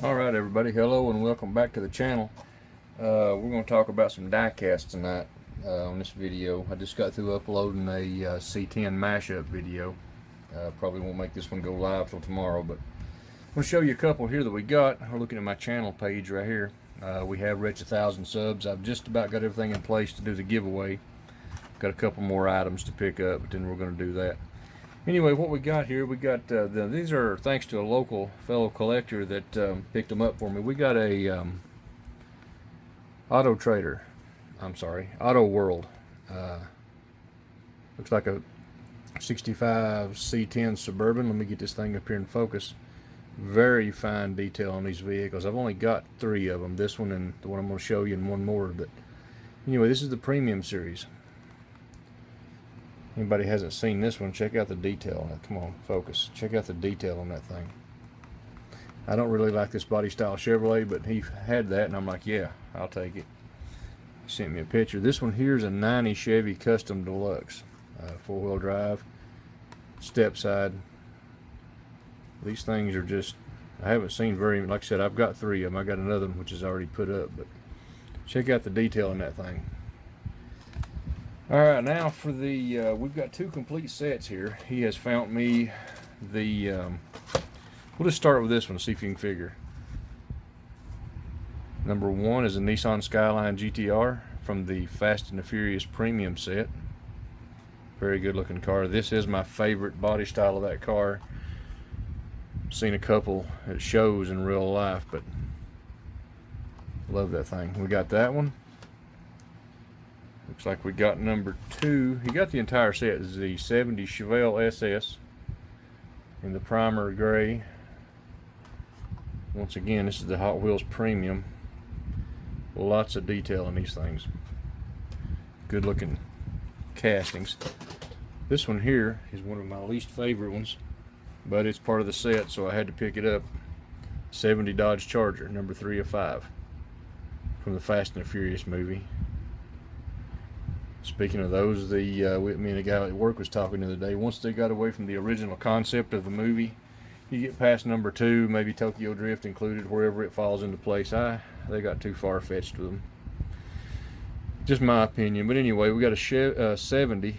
Alright everybody, hello and welcome back to the channel. We're going to talk about some diecast tonight on this video. I just got through uploading a C10 mashup video. Probably won't make this one go live till tomorrow, but I'm going to show you a couple here that we got. We're looking at my channel page right here. We have reached 1,000 subs. I've just about got everything in place to do the giveaway. Got a couple more items to pick up, but then we're going to do that. Anyway, what we got here, we got these are thanks to a local fellow collector that picked them up for me. We got a Auto World. Looks like a 65 C10 Suburban. Let me get this thing up here in focus. Very fine detail on these vehicles. I've only got 3 of them. This one and the one I'm going to show you, and one more. But anyway, this is the premium series. Anybody hasn't seen this one, check out the detail. Come on, focus. Check out the detail on that thing. I don't really like this body style Chevrolet, but he had that, and I'm like, yeah, I'll take it. He sent me a picture. This one here is a 90 Chevy Custom Deluxe, 4-wheel drive, step side. These things are just, I haven't seen very, like I said, I've got 3 of them. I got another one which is already put up, but check out the detail on that thing. Alright, now for the, we've got 2 complete sets here. He has found me the, we'll just start with this one, see if you can figure. Number 1 is a Nissan Skyline GTR from the Fast and the Furious Premium set. Very good looking car. This is my favorite body style of that car. Seen a couple at shows in real life, but love that thing. We got that one. Looks like we got number 2. He got the entire set. This is the 70 Chevy SS in the primer gray. Once again, this is the Hot Wheels Premium. Lots of detail in these things. Good looking castings. This one here is one of my least favorite ones, but it's part of the set, so I had to pick it up. 70 Dodge Charger, number 3 of 5 from the Fast and the Furious movie. Speaking of those, me and a guy at work was talking the other day. Once they got away from the original concept of the movie, you get past number 2, maybe Tokyo Drift included, wherever it falls into place. They got too far-fetched with them. Just my opinion. But anyway, we got a 70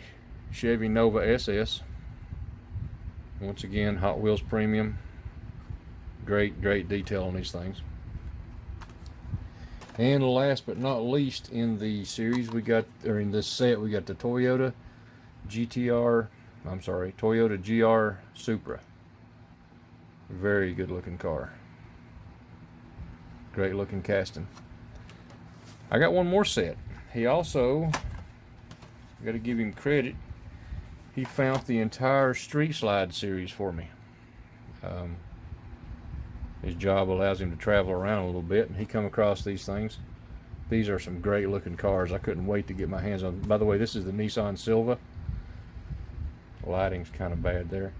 Chevy Nova Ss. Once again, Hot Wheels Premium. Great detail on these things. And last but not least in the series, we got, or in this set, we got the Toyota Gr Supra. Very good looking car. Great looking casting. I got one more set. He also, got to give him credit, he found the entire Street Slide series for me. His job allows him to travel around a little bit, and he come across these things. These are some great looking cars. I couldn't wait to get my hands on. By the way, this is the Nissan Silva. Lighting's kind of bad there.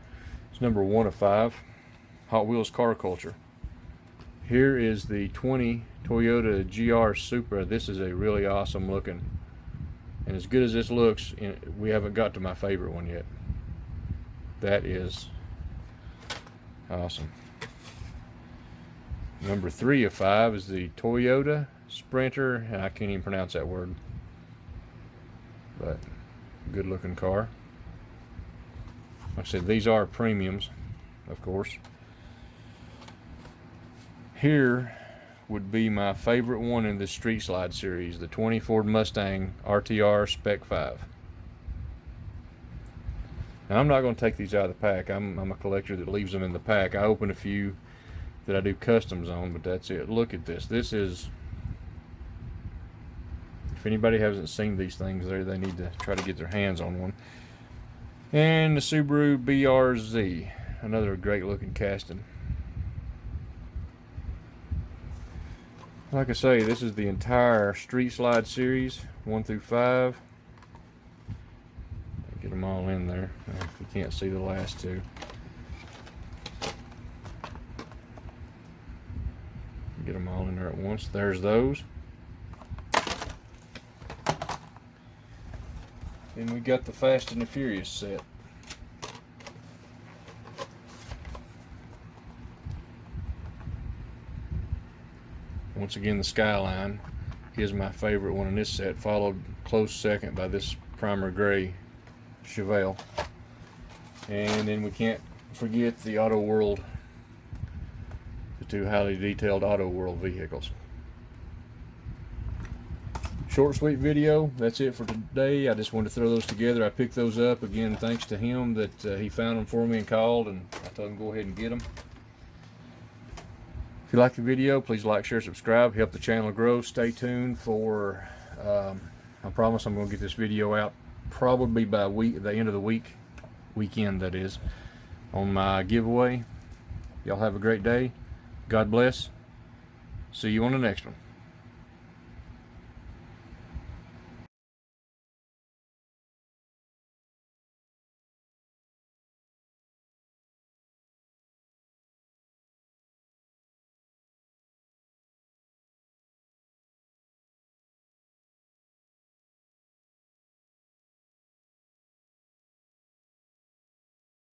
It's number 1 of 5. Hot Wheels Car Culture. Here is the 20 Toyota Gr Supra. This is a really awesome looking, and as good as this looks, we haven't got to my favorite one yet. That is awesome. Number 3 of 5 is the Toyota Sprinter, and I can't even pronounce that word, but good looking car. Like I said, these are premiums, of course. Here would be my favorite one in the Street Slide series, the 20 Ford Mustang RTR Spec 5. Now, I'm not going to take these out of the pack. I'm a collector that leaves them in the pack. I open a few that I do customs on, but that's it. Look at this. This is, if anybody hasn't seen these things, they need to try to get their hands on one. And the Subaru Brz, another great looking casting. Like I say, this is the entire Street Slide series, 1 through 5. Get them all in there. You can't see the last 2. Get them all in there at once. There's those. Then we got the Fast and the Furious set. Once again, the Skyline is my favorite one in this set, followed close second by this primer gray Chevelle. And then we can't forget the Auto World, the two highly detailed Auto World vehicles. Short, sweet video. That's it for today. I just wanted to throw those together. I picked those up again thanks to him that he found them for me and called, and I told him go ahead and get them. If you like the video, please like, share, subscribe, help the channel grow. Stay tuned for I promise I'm going to get this video out probably by the end of the weekend that is, on my giveaway. Y'all have a great day. God bless. See you on the next one.